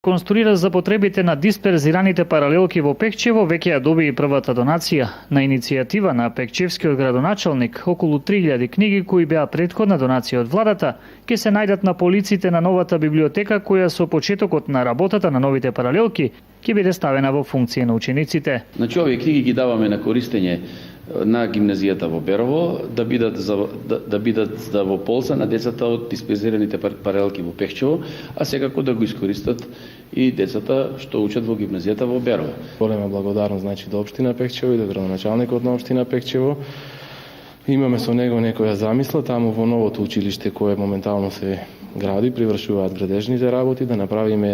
конструира за потребите на дисперзираните паралелки во Пекчево, веќе ја доби и првата донација. На иницијатива на пекчевскиот градоначалник, околу 3000 книги кои беа претходна донација од владата, ќе се најдат на полиците на новата библиотека која со почетокот на работата на новите паралелки ќе биде ставена во функција на учениците. Значи, овие книги ги даваме на користење на гимназијата во Берово, да бидат во полза на децата од дисперзираните паралелки во Пекчево, а секако да го искористат и децата што учат во гимназијата во Берово. Голема благодарност значи до општина Пекчево и до градоначалникот на општина Пекчево. Имаме со него некоја замисла таму во новото училиште кое моментално се гради, привршуваат градежните работи, да направиме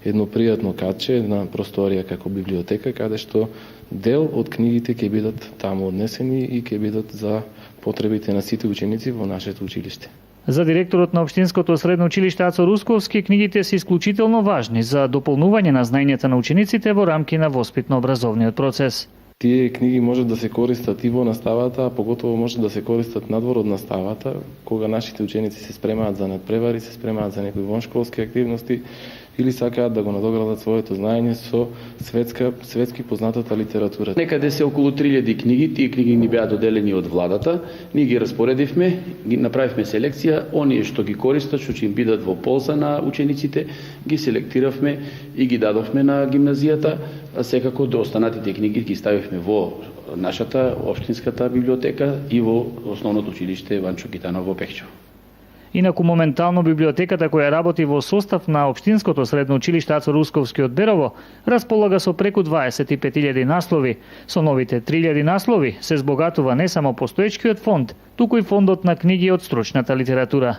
едно пријатно катче, една просторија како библиотека, каде што дел од книгите ќе бидат таму однесени и ќе бидат за потребите на сите ученици во нашето училиште. За директорот на Општинското средно училиште Ацо Русковски, книгите се исклучително важни за дополнување на знаењата на учениците во рамки на воспитно-образовниот процес. Тие книги можат да се користат и во наставата, а поготово можат да се користат надвор од наставата, кога нашите ученици се спремаат за надпревари, се спремаат за некои воншколски активности или сакаат да го надоградат своето знаење со светски познатата литература. Некаде се околу 3000 книги, тие книги ни беа доделени од владата, ние ги распоредивме, ги направивме селекција, оние што ги користат, што ќе им бидат во полза на учениците, ги селектиравме и ги дадовме на гимназијата, а секако до останатите книги ги ставивме во нашата општинската библиотека и во основното училиште Ванчо Китанов во Пекчево. Инаку моментално библиотеката која работи во состав на Општинското средно училиште Ацо Русковски од Берово располага со преку 25.000 наслови. Со новите 3000 наслови се збогатува не само постоечкиот фонд, туку и фондот на книги од стручната литература.